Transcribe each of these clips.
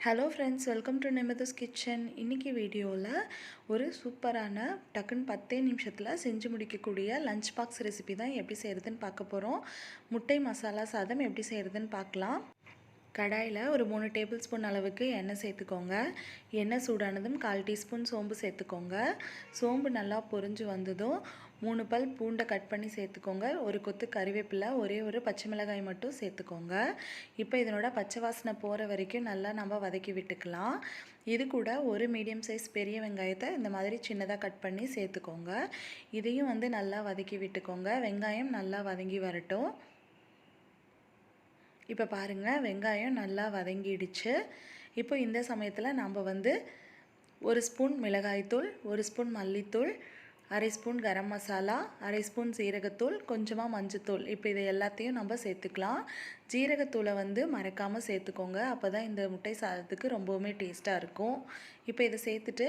Hello friends, welcome to நிமிதஸ் kitchen. இன்றைக்கி வீடியோவில் ஒரு சூப்பரான டக்குன்னு 10 நிமிஷத்தில் செஞ்சு முடிக்கக்கூடிய லஞ்ச் பாக்ஸ் ரெசிபி தான் எப்படி செய்கிறதுன்னு பார்க்க போகிறோம். முட்டை மசாலா சாதம் எப்படி செய்கிறதுன்னு பார்க்கலாம். கடாயில் ஒரு 3 டேபிள் ஸ்பூன் அளவுக்கு எண்ணெய் சேர்த்துக்கோங்க. எண்ணெய் சூடானதும் 1/4 டீஸ்பூன் சோம்பு சேர்த்துக்கோங்க. சோம்பு நல்லா பொரிஞ்சு வந்ததும் 3 பல் பூண்டை கட் பண்ணி சேர்த்துக்கோங்க. ஒரு கொத்து கறிவேப்பிலை, ஒரே ஒரு பச்சை மிளகாய் மட்டும் சேர்த்துக்கோங்க. இப்போ இதனோட பச்சை வாசனை போகிற வரைக்கும் நல்லா நம்ம வதக்கி விட்டுக்கலாம். இது கூட ஒரு மீடியம் சைஸ் பெரிய வெங்காயத்தை இந்த மாதிரி சின்னதாக கட் பண்ணி சேர்த்துக்கோங்க. இதையும் நல்லா வதக்கி விட்டுக்கோங்க. வெங்காயம் நல்லா வதங்கி வரட்டும். இப்போ பாருங்கள், வெங்காயம் நல்லா வதங்கிடுச்சு. இப்போ இந்த சமயத்தில் நம்ம ஒரு ஸ்பூன் மிளகாய்த்தூள், ஒரு ஸ்பூன் மல்லித்தூள், அரை ஸ்பூன் கரம் மசாலா, அரை ஸ்பூன் சீரகத்தூள், கொஞ்சமாக மஞ்சத்தூள், இப்போ இதை எல்லாத்தையும் நம்ம சேர்த்துக்கலாம். ஜீரகத்தூளை மறக்காமல் சேர்த்துக்கோங்க. அப்போ தான் இந்த முட்டை சாதத்துக்கு ரொம்பவுமே டேஸ்ட்டாக இருக்கும். இப்போ இதை சேர்த்துட்டு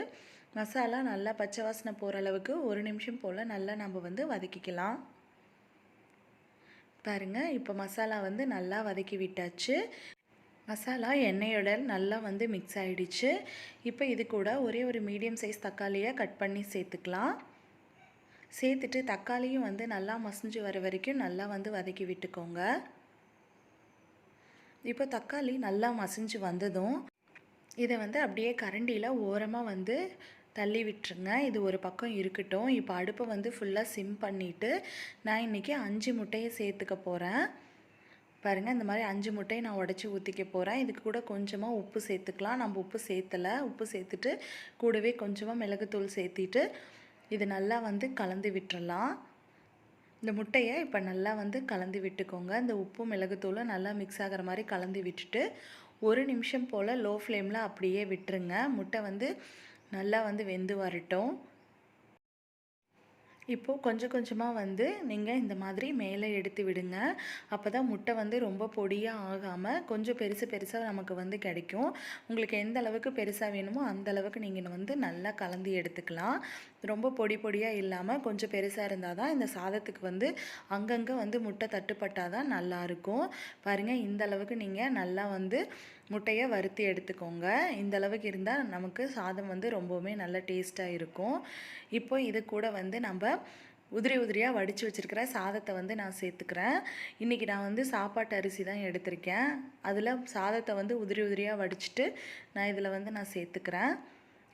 மசாலா நல்லா பச்சை வாசனை போகிற அளவுக்கு 1 நிமிஷம் போல் நல்லா நம்ம வதக்கிக்கலாம். பாருங்கள், இப்போ மசாலா நல்லா வதக்கி விட்டாச்சு. மசாலா எண்ணெயோட நல்லா மிக்ஸ் ஆகிடுச்சு. இப்போ இது கூட ஒரே ஒரு மீடியம் சைஸ் தக்காளியை கட் பண்ணி சேர்த்துக்கலாம். சேர்த்துட்டு தக்காளியும் நல்லா மசிஞ்சு வர வரைக்கும் நல்லா வதக்கி விட்டுக்கோங்க. இப்போ தக்காளி நல்லா மசிஞ்சு வந்ததும் இதை அப்படியே கரண்டியில் ஓரமாக தள்ளி விட்டுருங்க. இது ஒரு பக்கம் இருக்கட்டும். இப்போ அடுப்பை ஃபுல்லாக சிம் பண்ணிவிட்டு நான் இன்றைக்கி 5 முட்டையை சேர்த்துக்க போகிறேன். பாருங்கள், இந்த மாதிரி 5 முட்டையை நான் உடச்சி ஊற்றிக்க போகிறேன். இதுக்கு கூட கொஞ்சமாக உப்பு சேர்த்துக்கலாம். நம்ம உப்பு சேர்த்தலை. உப்பு சேர்த்துட்டு கூடவே கொஞ்சமாக மிளகுத்தூள் சேர்த்திட்டு இது நல்லா கலந்து விட்டுறலாம். இந்த முட்டையை இப்போ நல்லா கலந்து விட்டுக்கோங்க. இந்த உப்பு மிளகுத்தூளும் நல்லா மிக்ஸ் ஆகிற மாதிரி கலந்து விட்டுட்டு 1 நிமிஷம் போல் லோ ஃப்ளேமில் அப்படியே விட்டுருங்க. முட்டை நல்லா வெந்து வரட்டும். இப்போது கொஞ்சம் கொஞ்சமாக நீங்கள் இந்த மாதிரி மேலே எடுத்து விடுங்க. அப்போ தான் முட்டை ரொம்ப பொடியாக ஆகாமல் கொஞ்சம் பெருசாக நமக்கு கிடைக்கும். உங்களுக்கு எந்த அளவுக்கு பெருசாக வேணுமோ அந்த அளவுக்கு நீங்கள் நல்லா கலந்து எடுத்துக்கலாம். ரொம்ப பொடியாக இல்லாமல் கொஞ்சம் பெருசாக இருந்தால் தான் இந்த சாதத்துக்கு அங்கங்கே முட்டை தட்டுப்பட்டால் தான் நல்லாயிருக்கும். பாருங்கள், இந்த அளவுக்கு நீங்கள் நல்லா முட்டையை வறுத்து எடுத்துக்கோங்க. இந்த அளவுக்கு இருந்தால் நமக்கு சாதம் ரொம்பவுமே நல்ல டேஸ்ட்டாக இருக்கும். இப்போ இது கூட நம்ம உதிரியாக வடித்து வச்சுருக்கிற சாதத்தை நான் சேர்த்துக்கிறேன். இன்றைக்கி நான் சாப்பாட்டு அரிசி தான் எடுத்திருக்கேன். அதில் சாதத்தை உதிரியாக வடிச்சிட்டு நான் இதில் நான் சேர்த்துக்கிறேன்.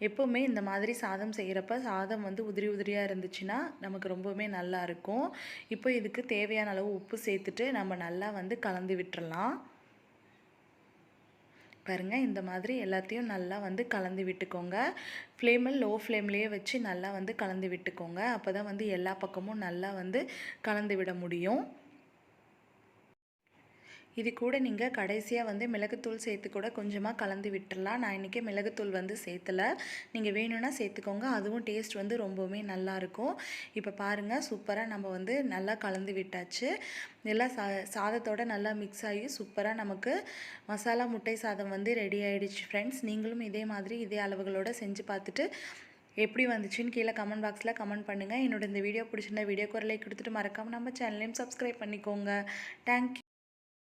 எப்போவுமே இந்த மாதிரி சாதம் செய்கிறப்ப சாதம் உதிரியாக இருந்துச்சுன்னா நமக்கு ரொம்பவுமே நல்லாயிருக்கும். இப்போ இதுக்கு தேவையான அளவு உப்பு சேர்த்துட்டு நம்ம நல்லா கலந்து விட்டுறலாம். பாருங்கள், இந்த மாதிரி எல்லாத்தையும் நல்லா கலந்து விட்டுக்கோங்க. ஃப்ளேமில் லோ ஃப்ளேம்லேயே வச்சு நல்லா கலந்து விட்டுக்கோங்க. அப்போ தான் எல்லா பக்கமும் நல்லா கலந்து விட முடியும். இது கூட நீங்கள் கடைசியாக மிளகுத்தூள் சேர்த்து கூட கொஞ்சமாக கலந்து விட்டுடலாம். நான் இன்றைக்கி மிளகுத்தூள் சேர்த்தலை. நீங்கள் வேணும்னா சேர்த்துக்கோங்க. அதுவும் டேஸ்ட் ரொம்பவுமே நல்லாயிருக்கும். இப்போ பாருங்கள், சூப்பராக நம்ம நல்லா கலந்து விட்டாச்சு. எல்லாம் சாதத்தோடு நல்லா மிக்ஸ் ஆகி சூப்பராக நமக்கு மசாலா முட்டை சாதம் ரெடி ஆகிடுச்சு. ஃப்ரெண்ட்ஸ், நீங்களும் இதே மாதிரி இதே அளவுகளோடு செஞ்சு பார்த்துட்டு எப்படி வந்துச்சுன்னு கீழே கமெண்ட் பாக்ஸில் கமெண்ட் பண்ணுங்கள். என்னோட இந்த வீடியோ பிடிச்சிருந்தா வீடியோக்கு ஒரு லைக் கொடுத்துட்டு மறக்காமல் நம்ம சேனலையும் சப்ஸ்கிரைப் பண்ணிக்கோங்க. தேங்க்யூ.